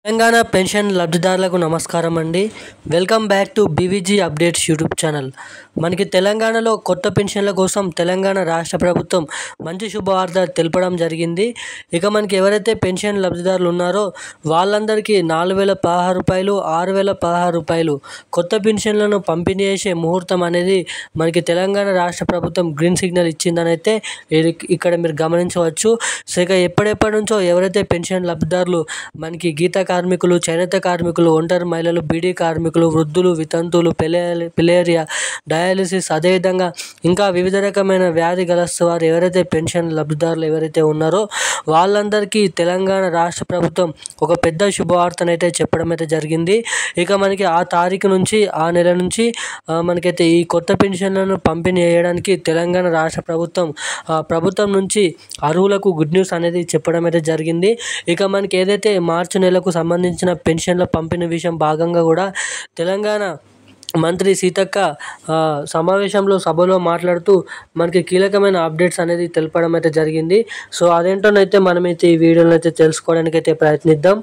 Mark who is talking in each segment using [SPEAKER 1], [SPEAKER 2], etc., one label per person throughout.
[SPEAKER 1] Telangana pension లబ్ధిదారులకు నమస్కారం అండి. Welcome back to BVG updates YouTube channel. మనకి తెలంగాణలో కొత్త పెన్షన్ల కోసం తెలంగాణ రాష్ట్ర ప్రభుత్వం మంచి శుభవార్త తెలపడం జరిగింది. ఇక మనకి ఎవరైతే పెన్షన్ లబ్ధిదారులు ఉన్నారో వాళ్ళందరికీ 4,016 రూపాయలు, 6,016 రూపాయలు కొత్త పెన్షన్లను పంపిణీ చేసే ముహూర్తం అనేది మనకి తెలంగాణ రాష్ట్ర ప్రభుత్వం గ్రీన్ సిగ్నల్ ఇచ్చిందని అయితే ఇక్కడ మీరు గమనించవచ్చు. సో ఇక ఎప్పటి నుంచో ఎవరైతే పెన్షన్ లబ్ధిదారులు మనకి గీత కార్మికులు, చేనేత కార్మికులు, ఒంటరి మహిళలు, బీడీ కార్మికులు, వృద్ధులు, వితంతువులు, పిలేరియా, డయాలిసిస్, అదేవిధంగా ఇంకా వివిధ రకమైన వ్యాధి గ్రస్తు వారు ఎవరైతే పెన్షన్ లబ్ధిదారులు ఎవరైతే ఉన్నారో వాళ్ళందరికీ తెలంగాణ రాష్ట్ర ప్రభుత్వం ఒక పెద్ద శుభవార్తనైతే చెప్పడం అయితే జరిగింది. ఇక మనకి ఆ తారీఖు నుంచి, ఆ నెల నుంచి మనకైతే ఈ కొత్త పెన్షన్లను పంపిణీ చేయడానికి తెలంగాణ రాష్ట్ర ప్రభుత్వం నుంచి అర్హులకు గుడ్ న్యూస్ అనేది చెప్పడం అయితే జరిగింది. ఇక మనకి ఏదైతే మార్చి నెలకు సంబంధించిన పెన్షన్ల పంపిణీ విషయం భాగంగా కూడా తెలంగాణ మంత్రి సీతక్క సభలో మాట్లాడుతూ మనకి కీలకమైన అప్డేట్స్ అనేది తెలపడం అయితే జరిగింది. సో అదేంటోనైతే మనమైతే ఈ వీడియోలో అయితే తెలుసుకోవడానికి అయితే ప్రయత్నిద్దాం.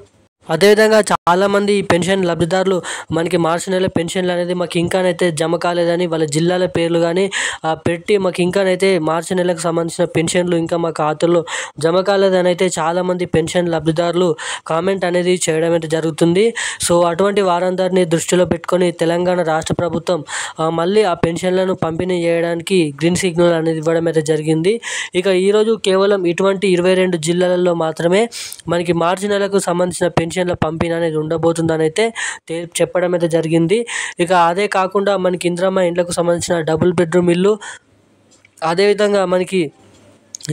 [SPEAKER 1] అదేవిధంగా చాలామంది ఈ పెన్షన్ లబ్ధిదారులు మనకి మార్చి నెల పెన్షన్లు అనేది మాకు ఇంకానైతే జమ కాలేదని వాళ్ళ జిల్లాల పేర్లు కానీ పెట్టి మాకు ఇంకానైతే మార్చి నెలకు సంబంధించిన పెన్షన్లు ఇంకా మా ఖాతాలో జమ కాలేదని అయితే చాలామంది పెన్షన్ లబ్ధిదారులు కామెంట్ అనేది చేయడం అయితే జరుగుతుంది. సో అటువంటి వారందరినీ దృష్టిలో పెట్టుకొని తెలంగాణ రాష్ట్ర ప్రభుత్వం మళ్ళీ ఆ పెన్షన్లను పంపిణీ చేయడానికి గ్రీన్ సిగ్నల్ అనేది ఇవ్వడం అయితే జరిగింది. ఇక ఈరోజు కేవలం ఇటువంటి 22 జిల్లాలలో మాత్రమే మనకి మార్చి నెలకు సంబంధించిన పెన్షన్ల పంపిణీ అనేది ఉండబోతుందని అయితే చెప్పడం అయితే జరిగింది. ఇక అదే కాకుండా మనకి ఇందిరమ్మ ఇండ్లకు సంబంధించిన డబుల్ బెడ్రూమ్ ఇల్లు, అదేవిధంగా మనకి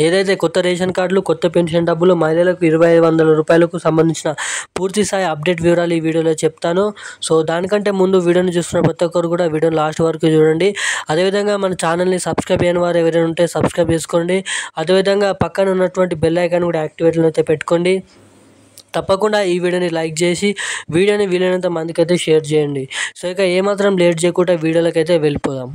[SPEAKER 1] ఏదైతే కొత్త రేషన్ కార్డులు, కొత్త పెన్షన్ డబ్బులు, మహిళలకు 2,500 రూపాయలకు సంబంధించిన పూర్తి స్థాయి అప్డేట్ వివరాలు ఈ వీడియోలో చెప్తాను. సో దానికంటే ముందు వీడియోని చూస్తున్న ప్రతి ఒక్కరు కూడా వీడియోని లాస్ట్ వరకు చూడండి. అదేవిధంగా మన ఛానల్ని సబ్స్క్రైబ్ చేయని వారు ఎవరైనా ఉంటే సబ్స్క్రైబ్ చేసుకోండి. అదేవిధంగా పక్కన ఉన్నటువంటి బెల్ ఐకాన్ కూడా యాక్టివేట్లో అయితే పెట్టుకోండి. తప్పకుండా ఈ వీడియోని లైక్ చేసి వీడియోని వీలైనంత మందికి అయితే షేర్ చేయండి. సో ఇక ఏమాత్రం లేట్ చేయకుండా వీడియోలోకి అయితే వెళ్ళిపోదాం.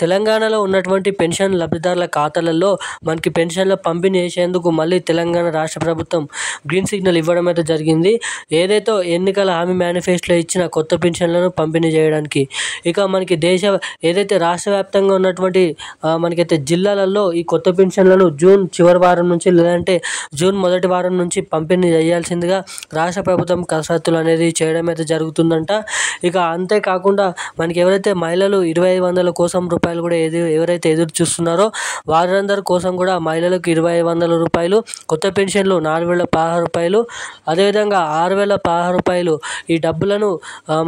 [SPEAKER 1] తెలంగాణలో ఉన్నటువంటి పెన్షన్ లబ్ధిదారుల ఖాతాలలో మనకి పెన్షన్ల పంపిణీ చేసేందుకు మళ్ళీ తెలంగాణ రాష్ట్ర ప్రభుత్వం గ్రీన్ సిగ్నల్ ఇవ్వడం అయితే జరిగింది. ఏదైతే ఎన్నికల హామీ మేనిఫెస్టోలో ఇచ్చిన కొత్త పెన్షన్లను పంపిణీ చేయడానికి ఇక మనకి ఏదైతే రాష్ట్ర వ్యాప్తంగా ఉన్నటువంటి మనకైతే జిల్లాలలో ఈ కొత్త పెన్షన్లను జూన్ చివరి వారం నుంచి లేదంటే జూన్ మొదటి వారం నుంచి పంపిణీ చేయాల్సింది రాష్ట్ర ప్రభుత్వం కసరత్తులు అనేది చేయడం అయితే జరుగుతుందంట. ఇక అంతేకాకుండా మనకి ఎవరైతే మహిళలు 2,500 కోసం రూపాయలు కూడా ఎవరైతే ఎదురు చూస్తున్నారో వారందరి కోసం కూడా మహిళలకు 2,500 రూపాయలు, కొత్త పెన్షన్లు 4,016 రూపాయలు, అదేవిధంగా 6,016 రూపాయలు ఈ డబ్బులను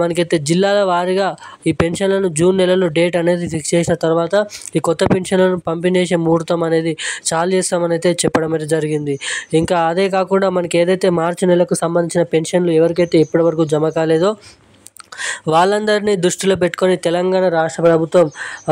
[SPEAKER 1] మనకైతే జిల్లాల వారీగా ఈ పెన్షన్లను జూన్ నెలలో డేట్ అనేది ఫిక్స్ చేసిన తర్వాత ఈ కొత్త పెన్షన్లను పంపిణీ చేసే ముహూర్తం అనేది చాలు చేస్తామని అయితే చెప్పడం అయితే జరిగింది. ఇంకా అదే కాకుండా మనకి ఏదైతే మార్చి నెలకు సంబంధించిన పెన్షన్లు ఎవరికైతే ఇప్పటివరకు జమ కాలేదో వాళ్ళందరినీ దృష్టిలో పెట్టుకొని తెలంగాణ రాష్ట్ర ప్రభుత్వం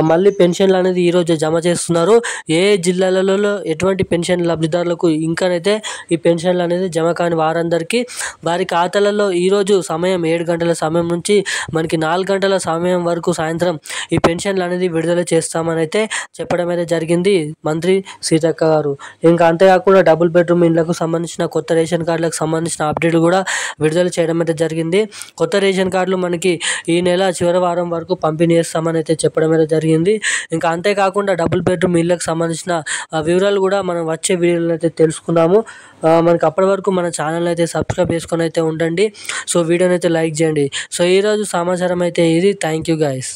[SPEAKER 1] మళ్ళీ పెన్షన్లు అనేది ఈరోజు జమ చేస్తున్నారు. ఏ జిల్లాలలో ఎటువంటి పెన్షన్ లబ్ధిదారులకు ఇంకానైతే ఈ పెన్షన్లు అనేది జమ కాని వారందరికీ వారి ఖాతాలలో ఈరోజు సమయం 7 గంటల సమయం నుంచి మనకి 4 గంటల సమయం వరకు సాయంత్రం ఈ పెన్షన్లు అనేది విడుదల చేస్తామని అయితే చెప్పడం అయితే జరిగింది మంత్రి సీతక్క గారు. ఇంకా అంతేకాకుండా డబుల్ బెడ్రూమ్ ఇండ్లకు సంబంధించిన కొత్త రేషన్ కార్డులకు సంబంధించిన అప్డేట్ కూడా విడుదల చేయడం అయితే జరిగింది. కొత్త రేషన్ కార్డులు మనకి ఈ నెల చివరి వారం వరకు పంపిణీ చేస్తామని అయితే చెప్పడం అయితే జరిగింది. ఇంకా అంతేకాకుండా డబుల్ బెడ్రూమ్ ఇళ్ళకి సంబంధించిన వివరాలు కూడా మనం వచ్చే వీడియోలో అయితే తెలుసుకుందాము. మనకి అప్పటి వరకు మన ఛానల్ అయితే సబ్స్క్రైబ్ చేసుకొని అయితే ఉండండి. సో వీడియోని అయితే లైక్ చేయండి. సో ఈరోజు సమాచారం అయితే ఇది. Thank you guys.